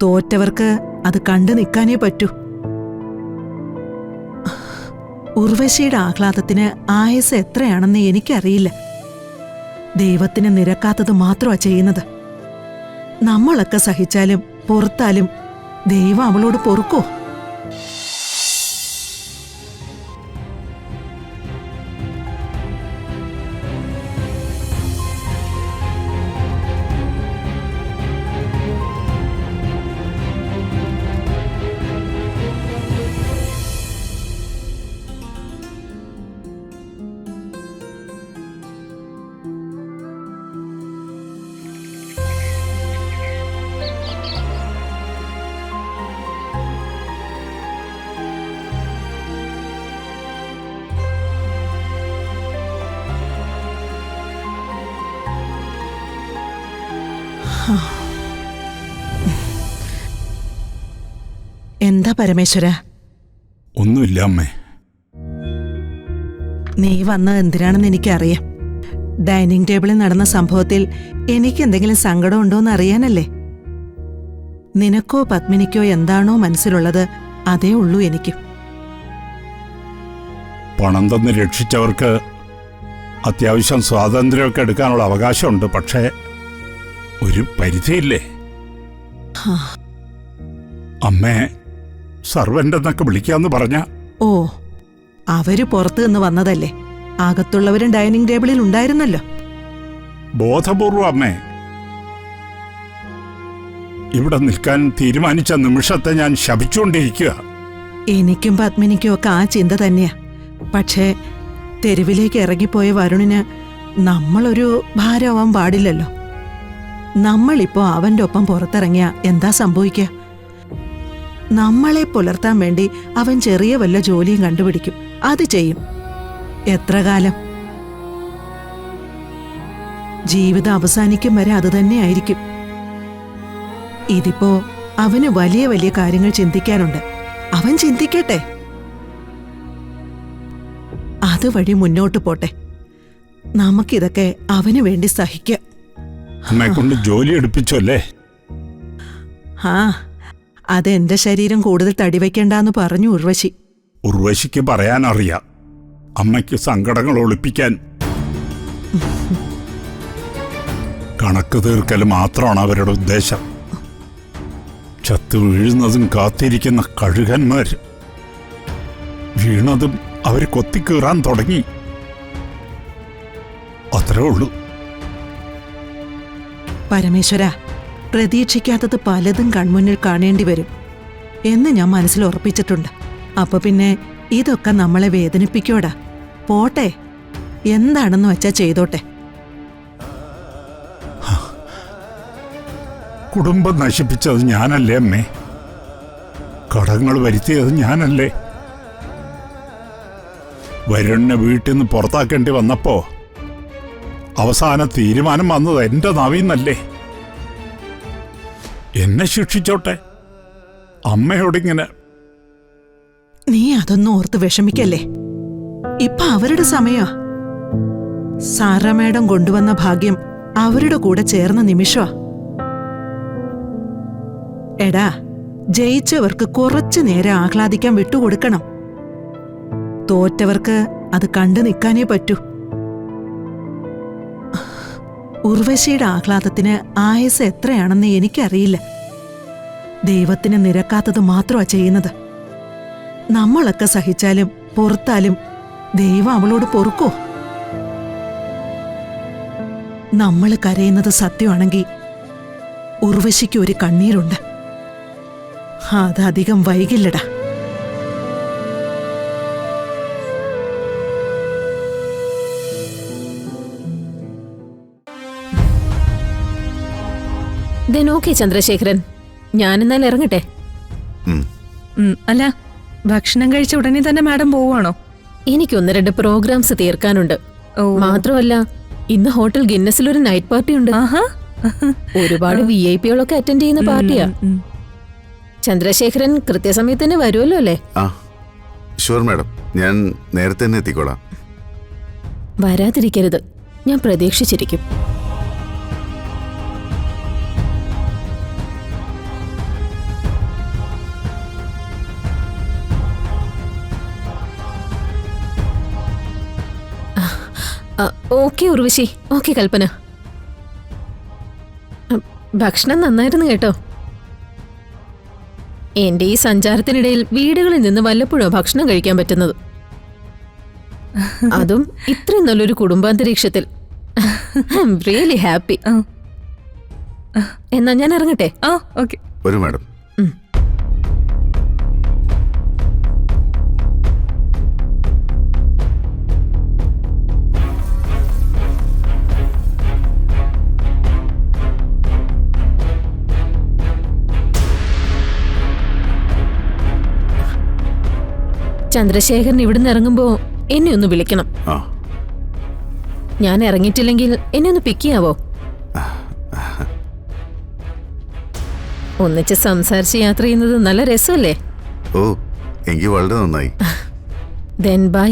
തോറ്റവർക്ക് അത് കണ്ടു നിൽക്കാനേ പറ്റൂ. ഉർവശിയുടെ ആഹ്ലാദത്തിന് ആയസ് എത്രയാണെന്ന് എനിക്കറിയില്ല. ദൈവത്തിന് നിരക്കാത്തത് മാത്രമാ ചെയ്യുന്നത്. നമ്മളൊക്കെ സഹിച്ചാലും പൊറുത്താലും ദൈവം അവളോട് പൊറുക്കോ? എന്താ പരമേശ്വര? ഒന്നുമില്ല അമ്മേ. നീ വന്നത് എന്തിനാണെന്ന് എനിക്കറിയാം. ഡൈനിങ് ടേബിളിൽ നടന്ന സംഭവത്തിൽ എനിക്ക് എന്തെങ്കിലും സങ്കടമുണ്ടോന്ന് അറിയാനല്ലേ. നിനക്കോ പത്മിനിക്കോ എന്താണോ മനസ്സിലുള്ളത് അതേ ഉള്ളൂ എനിക്ക്. പണം തന്ന് രക്ഷിച്ചവർക്ക് അത്യാവശ്യം സ്വാതന്ത്ര്യമൊക്കെ എടുക്കാനുള്ള അവകാശമുണ്ട്. പക്ഷേ ഒരു പരിധിയില്ലേ? അമ്മേ, സർവന്റ് എന്നൊക്കെ വിളിക്കാന്ന് പറഞ്ഞ. ഓ, അവര് പുറത്തു നിന്ന് വന്നതല്ലേ. അകത്തുള്ളവരും ഡൈനിങ് ടേബിളിൽ ഉണ്ടായിരുന്നല്ലോ. ബോധപൂർവം അമ്മേ. ഇവിടെ നിൽക്കാൻ തീരുമാനിച്ച നിമിഷത്തെ ഞാൻ ശപിച്ചുകൊണ്ടിരിക്കുക. എനിക്കും പത്മിനിക്കും ഒക്കെ ആ ചിന്ത തന്നെയാ. പക്ഷേ തെരുവിലേക്ക് ഇറങ്ങിപ്പോയ വരുണിന് നമ്മളൊരു ഭാരമാവാൻ പാടില്ലല്ലോ. നമ്മളിപ്പോ അവന്റെ ഒപ്പം പുറത്തിറങ്ങിയ എന്താ സംഭവിക്കുക? നമ്മളെ പുലർത്താൻ വേണ്ടി അവൻ ചെറിയ വല്ല ജോലിയും കണ്ടുപിടിക്കും. അത് ചെയ്യും. എത്ര കാലം? ജീവിതം അവസാനിക്കും വരെ അത് തന്നെയായിരിക്കും. ഇതിപ്പോ അവന് വലിയ വലിയ കാര്യങ്ങൾ ചിന്തിക്കാനുണ്ട്. അവൻ ചിന്തിക്കട്ടെ. അതുവഴി മുന്നോട്ട് പോട്ടെ. നമുക്കിതൊക്കെ അവന് വേണ്ടി സഹിക്കാം. അമ്മയെ കൊണ്ട് ജോലി എടുപ്പിച്ചല്ലേ? ആ, അതെന്റെ ശരീരം കൂടുതൽ തടിവെക്കണ്ടെന്ന് പറഞ്ഞു ഉർവശി. ഉർവശിക്ക് പറയാനറിയാം അമ്മയ്ക്ക് സങ്കടങ്ങൾ ഒളിപ്പിക്കാൻ. കണക്ക് തീർക്കൽ മാത്രമാണ് അവരുടെ ഉദ്ദേശം. ചത്തു വീഴുന്നതും കാത്തിരിക്കുന്ന കഴുകന്മാർ. വീണതും അവർ കൊത്തിക്കീറാൻ തുടങ്ങി. അത്രേ ഉള്ളൂ. പരമേശ്വര, പ്രതീക്ഷിക്കാത്തത് പലതും കൺമുന്നിൽ കാണേണ്ടി വരും എന്ന് ഞാൻ മനസ്സിൽ ഉറപ്പിച്ചിട്ടുണ്ട്. അപ്പൊ പിന്നെ ഇതൊക്കെ നമ്മളെ വേദനിപ്പിക്കോടാ. പോട്ടെ, എന്താണെന്ന് വെച്ചാ ചെയ്തോട്ടെ. കുടുംബം നശിപ്പിച്ചത് ഞാനല്ലേ അമ്മേ? കടങ്ങൾ വരുത്തിയത് ഞാനല്ലേ? വരുണിനെ വീട്ടിൽ നിന്ന് പുറത്താക്കേണ്ടി വന്നപ്പോ അവസാന തീരുമാനം വന്നത് എന്റെ നാവിന്നല്ലേ? എന്നെ ശിക്ഷിച്ചോട്ടെ. അമ്മയോടിങ്ങനെ. നീ അതൊന്നും ഓർത്ത് വിഷമിക്കല്ലേ. ഇപ്പൊ അവരുടെ സമയാ. സാറ മേഡം കൊണ്ടുവന്ന ഭാഗ്യം അവരുടെ കൂടെ ചേർന്ന നിമിഷമാ. എടാ, ജയിച്ചവർക്ക് കുറച്ചു നേരം ആഹ്ലാദിക്കാൻ വിട്ടുകൊടുക്കണം. തോറ്റവർക്ക് അത് കണ്ടു നിൽക്കാനേ പറ്റൂ. ഉർവശിയുടെ ആഹ്ലാദത്തിന് ആയസ് എത്രയാണെന്ന് എനിക്കറിയില്ല. ദൈവത്തിന് നിരക്കാത്തത് മാത്രമാ ചെയ്യുന്നത്. നമ്മളൊക്കെ സഹിച്ചാലും പൊറുത്താലും ദൈവം അവളോട് പൊറുക്കോ? നമ്മൾ കരയുന്നത് സത്യമാണെങ്കിൽ ഉർവശിക്ക് ഒരു കണ്ണീരുണ്ട്. അതധികം വൈകില്ലടാ. ഓക്കെ ചന്ദ്രശേഖരൻ, ഞാനെന്നാൽ ഇറങ്ങട്ടെ. അല്ല, ഭക്ഷണം കഴിച്ച ഉടനെ തന്നെ മാഡം പോവാണോ? എനിക്ക് 1-2 പ്രോഗ്രാംസ് തീർക്കാനുണ്ട്. മാത്രമല്ല, ഇന്ന് ഹോട്ടൽ ഗിന്നസിൽ ഒരു നൈറ്റ് പാർട്ടി ഉണ്ട്. ഒരുപാട് VIP-കളൊക്കെ അറ്റൻഡ് ചെയ്യുന്ന പാർട്ടിയാ. ചന്ദ്രശേഖരൻ കൃത്യസമയത്ത് തന്നെ വരുമല്ലോ അല്ലേ? ഷുവർ മാഡം, ഞാൻ നേരത്തെ തന്നെ എത്തിക്കോളാം. വരാതിരിക്കരുത്, ഞാൻ പ്രതീക്ഷിച്ചിരിക്കും. ഓക്കെ ഉർവശി, ഓക്കെ കൽപ്പന. ഭക്ഷണം നന്നായിരുന്നു കേട്ടോ. എന്റെ ഈ സഞ്ചാരത്തിനിടയിൽ വീടുകളിൽ നിന്ന് വല്ലപ്പോഴും ഭക്ഷണം കഴിക്കാൻ പറ്റുന്നത്. അതും ഇത്രയും നല്ലൊരു കുടുംബാന്തരീക്ഷത്തിൽ. Really happy. എന്നാ ഞാൻ ഇറങ്ങട്ടെ. ഓക്കെ. ഒരു മാഡം. ചന്ദ്രശേഖരൻ ഇവിടുന്ന് ഇറങ്ങുമ്പോ എന്നെ ഒന്ന് വിളിക്കണം. ആ ഞാൻ ഇറങ്ങിയിട്ടില്ലെങ്കിൽ എന്നെ ഒന്ന് പിക്ക് ചെയ്യാവോ? ഒന്നിച്ച് സംസാരിച്ച് യാത്ര ചെയ്യുന്നത് നല്ല രസമല്ലേ? ഓ, എനിക്ക് വളരെ നന്നായി. Then bye.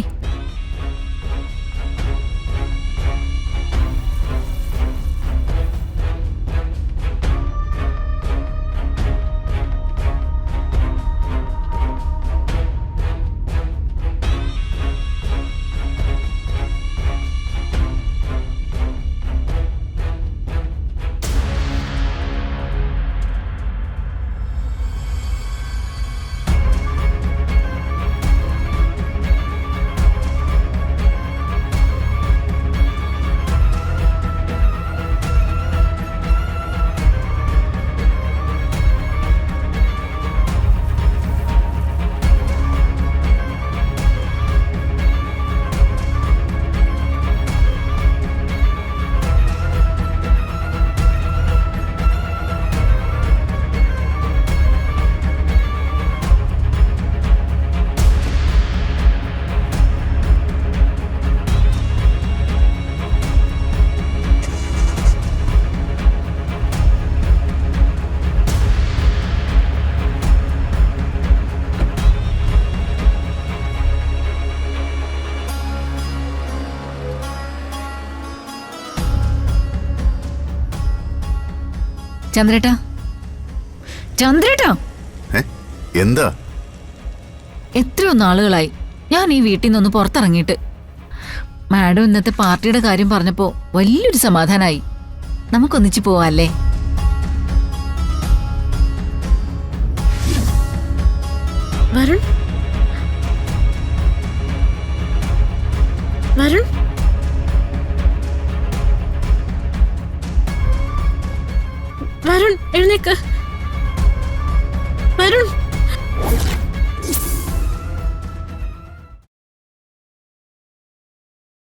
ചന്ദ്രേട്ടാ, ചന്ദ്രേട്ടാ, എന്താ? എത്രയോ നാളുകളായി ഞാൻ ഈ വീട്ടിൽ നിന്നൊന്ന് പുറത്തിറങ്ങിയിട്ട്. മാഡം ഇന്നത്തെ പാർട്ടിയുടെ കാര്യം പറഞ്ഞപ്പോ വലിയൊരു സമാധാനായി. നമുക്കൊന്നിച്ചു പോവാല്ലേ? വരുൺ, വരുൺ, വരുൺ എഴുന്നേക്ക്.